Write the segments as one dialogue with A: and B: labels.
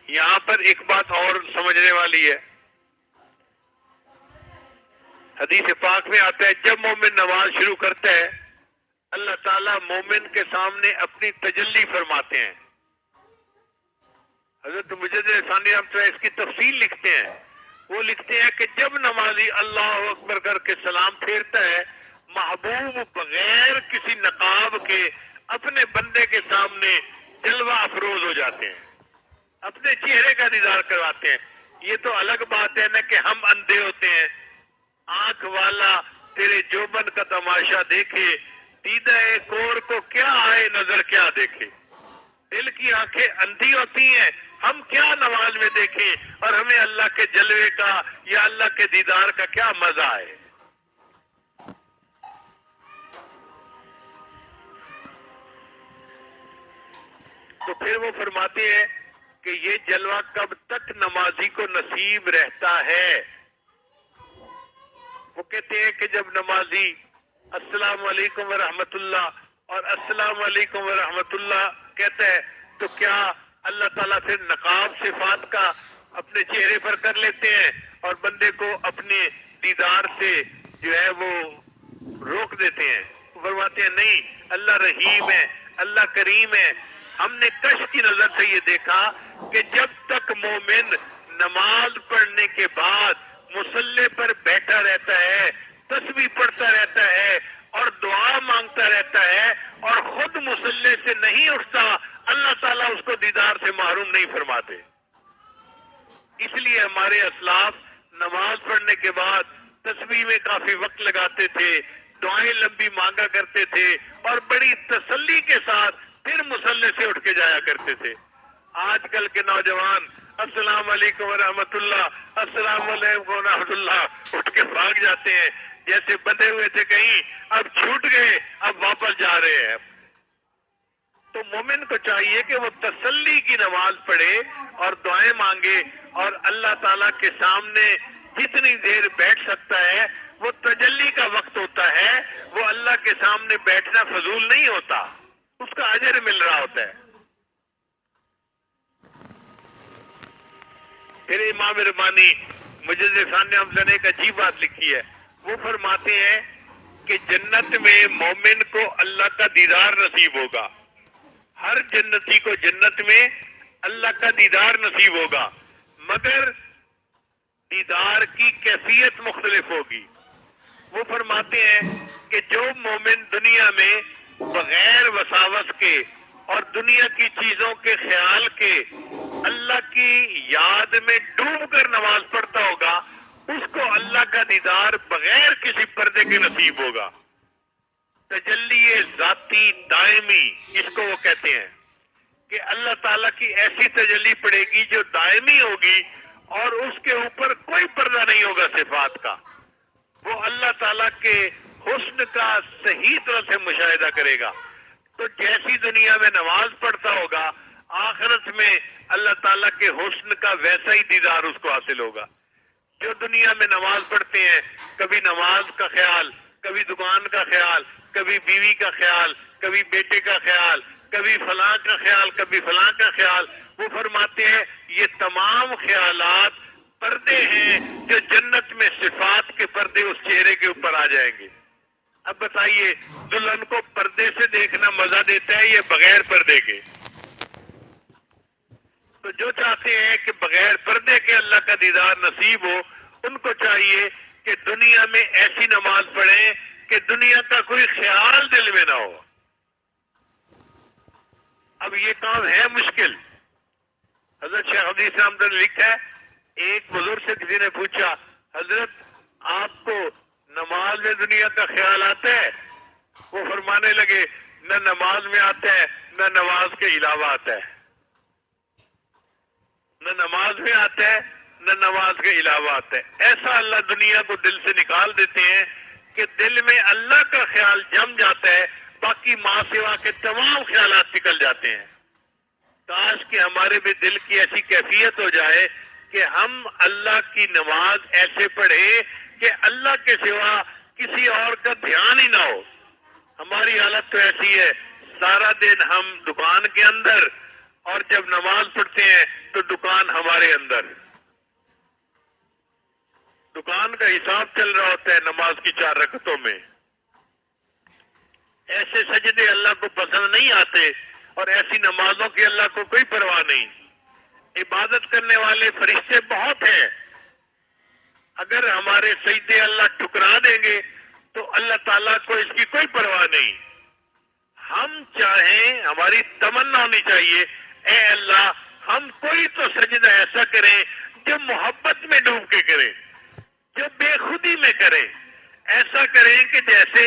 A: یہاں پر ایک بات اور سمجھنے والی ہے. حدیث پاک میں آتا ہے جب مومن نماز شروع کرتا ہے اللہ تعالیٰ مومن کے سامنے اپنی تجلی فرماتے ہیں. حضرت مجدد ثانی رحمۃ اللہ اس کی تفصیل لکھتے ہیں. وہ لکھتے ہیں کہ جب نمازی اللہ اکبر کر کے سلام پھیرتا ہے محبوب بغیر کسی نقاب کے اپنے بندے کے سامنے جلوہ افروز ہو جاتے ہیں, اپنے چہرے کا دیدار کرواتے ہیں. یہ تو الگ بات ہے نا کہ ہم اندھے ہوتے ہیں, آنکھ والا تیرے جوبن کا تماشا دیکھے, دیدہ کور کو کیا آئے نظر کیا دیکھے. دل کی آنکھیں اندھی ہوتی ہیں, ہم کیا نماز میں دیکھیں اور ہمیں اللہ کے جلوے کا یا اللہ کے دیدار کا کیا مزہ ہے. تو پھر وہ فرماتے ہیں کہ یہ جلوہ کب تک نمازی کو نصیب رہتا ہے. وہ کہتے ہیں کہ جب نمازی السلام علیکم ورحمۃ اللہ اور السلام علیکم ورحمۃ اللہ کہتا ہے تو کیا اللہ تعالیٰ پھر نقاب صفات کا اپنے چہرے پر کر لیتے ہیں اور بندے کو اپنے دیدار سے جو ہے وہ روک دیتے ہیں. فرماتے ہیں نہیں, اللہ رحیم ہے, اللہ کریم ہے. ہم نے کشف کی نظر سے یہ دیکھا کہ جب تک مومن نماز پڑھنے کے بعد مصلی پر بیٹھا رہتا ہے, تسبیح پڑھتا رہتا ہے اور دعا مانگتا رہتا ہے اور خود مصلی سے نہیں اٹھتا, اللہ تعالیٰ اس کو دیدار سے محروم نہیں فرماتے. اس لیے ہمارے اسلاف نماز پڑھنے کے بعد تسبیح میں کافی وقت لگاتے تھے, دعائیں لمبی مانگا کرتے تھے اور بڑی تسلی کے ساتھ پھر مصلی سے اٹھ کے جایا کرتے تھے. آج کل کے نوجوان السلام علیکم ورحمۃ اللہ, السلام علیکم ورحمۃ اللہ اٹھ کے بھاگ جاتے ہیں جیسے بندھے ہوئے تھے کہیں, اب چھوٹ گئے اب واپس جا رہے ہیں. تو مومن کو چاہیے کہ وہ تسلی کی نماز پڑھے اور دعائیں مانگے اور اللہ تعالیٰ کے سامنے جتنی دیر بیٹھ سکتا ہے وہ تجلی کا وقت ہوتا ہے. وہ اللہ کے سامنے بیٹھنا فضول نہیں ہوتا, اس کا اجر مل رہا ہوتا ہے. پھر امام ربانی مجدد ثانی رحمۃ اللہ نے ایک عجیب بات لکھی ہے. وہ فرماتے ہیں کہ جنت میں مومن کو اللہ کا دیدار نصیب ہوگا. ہر جنتی کو جنت میں اللہ کا دیدار نصیب ہوگا, مگر دیدار کی کیفیت مختلف ہوگی. وہ فرماتے ہیں کہ جو مومن دنیا میں بغیر وساوس کے اور دنیا کی چیزوں کے خیال کے اللہ کی یاد میں ڈوب کر نماز پڑھتا ہوگا اس کو اللہ کا دیدار بغیر کسی پردے کے نصیب ہوگا. تجلی ذاتی دائمی اس کو وہ کہتے ہیں کہ اللہ تعالیٰ کی ایسی تجلی پڑے گی جو دائمی ہوگی اور اس کے اوپر کوئی پردہ نہیں ہوگا صفات کا. وہ اللہ تعالیٰ کے حسن کا صحیح طرح سے مشاہدہ کرے گا. تو جیسی دنیا میں نماز پڑھتا ہوگا آخرت میں اللہ تعالیٰ کے حسن کا ویسا ہی دیدار اس کو حاصل ہوگا. جو دنیا میں نماز پڑھتے ہیں کبھی نماز کا خیال, کبھی دکان کا خیال, کبھی بیوی کا خیال, کبھی بیٹے کا خیال, کبھی فلاں کا خیال, کبھی فلاں کا خیال, وہ فرماتے ہیں یہ تمام خیالات پردے ہیں جو جنت میں صفات کے پردے اس چہرے کے اوپر آ جائیں گے. اب بتائیے دلہن کو پردے سے دیکھنا مزہ دیتا ہے یا بغیر پردے کے؟ تو جو چاہتے ہیں کہ بغیر پردے کے اللہ کا دیدار نصیب ہو ان کو چاہیے کہ دنیا میں ایسی نماز پڑھیں کہ دنیا کا کوئی خیال دل میں نہ ہو. اب یہ کام ہے مشکل. حضرت شیخ حدیث احمد نے لکھا ہے ایک بزرگ سے کسی نے پوچھا حضرت آپ کو نماز میں دنیا کا خیال آتا ہے؟ وہ فرمانے لگے نہ نماز میں آتا ہے نہ نماز کے علاوہ آتا ہے. نہ نماز میں آتا ہے نہ نماز کے علاوہ آتا ہے. ایسا اللہ دنیا کو دل سے نکال دیتے ہیں کہ دل میں اللہ کا خیال جم جاتا ہے, باقی ماں سوا کے تمام خیالات نکل جاتے ہیں. کاش کہ ہمارے بھی دل کی ایسی کیفیت ہو جائے کہ ہم اللہ کی نماز ایسے پڑھیں کہ اللہ کے سوا کسی اور کا دھیان ہی نہ ہو. ہماری حالت تو ایسی ہے سارا دن ہم دکان کے اندر اور جب نماز پڑھتے ہیں تو دکان ہمارے اندر، دکان کا حساب چل رہا ہوتا ہے نماز کی 4 رکعتوں میں۔ ایسے سجدے اللہ کو پسند نہیں آتے اور ایسی نمازوں کی اللہ کو کوئی پرواہ نہیں۔ عبادت کرنے والے فرشتے بہت ہیں، اگر ہمارے سجدے اللہ ٹھکرا دیں گے تو اللہ تعالیٰ کو اس کی کوئی پرواہ نہیں۔ ہم چاہیں، ہماری تمنا ہونی چاہیے، اے اللہ ہم کوئی تو سجدہ ایسا کریں جو محبت میں ڈوب کے کریں، جو بے خودی میں کریں، ایسا کریں کہ جیسے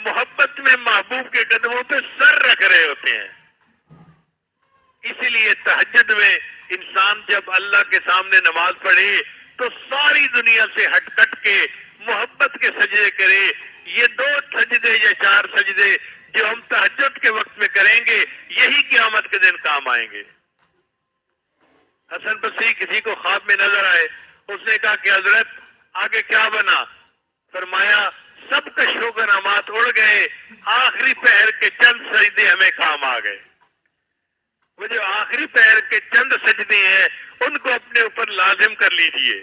A: محبت میں محبوب کے قدموں پہ سر رکھ رہے ہوتے ہیں۔ اسی لیے تہجد میں انسان جب اللہ کے سامنے نماز پڑھے تو ساری دنیا سے ہٹ کٹ کے محبت کے سجدے کرے۔ یہ 2 سجدے یا 4 سجدے جو ہم تہجد کے وقت میں کریں گے یہی قیامت کے دن کام آئیں گے۔ حسن بصری کسی کو خواب میں نظر آئے، اس نے کہا کہ حضرت آگے کیا بنا؟ فرمایا سب کشف و کرامات اڑ گئے، آخری پہر کے چند سجدے ہمیں کام آ گئے۔ وہ جو آخری پہر کے چند سجدے ہیں ان کو اپنے اوپر لازم کر لیجئے۔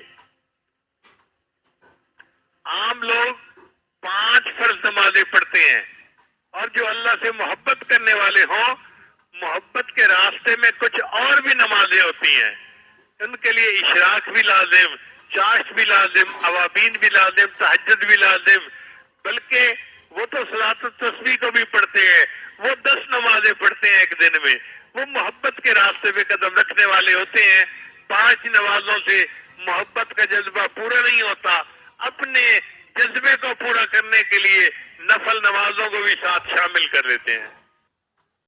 A: عام لوگ 5 فرض نمازیں پڑھتے ہیں، اور جو اللہ سے محبت کرنے والے ہوں، محبت کے راستے میں کچھ اور بھی نمازیں ہوتی ہیں، ان کے لیے اشراق بھی لازم، چاشت بھی لازم، اوابین بھی لازم، تہجد بھی لازم، بلکہ وہ تو صلاۃ التسبیح کو بھی پڑھتے ہیں، وہ 10 نمازیں پڑھتے ہیں ایک دن میں، وہ محبت کے راستے پہ قدم رکھنے والے ہوتے ہیں۔ 5 نمازوں سے محبت کا جذبہ پورا نہیں ہوتا، اپنے جذبے کو پورا کرنے کے لیے نفل نمازوں کو بھی ساتھ شامل کر لیتے ہیں۔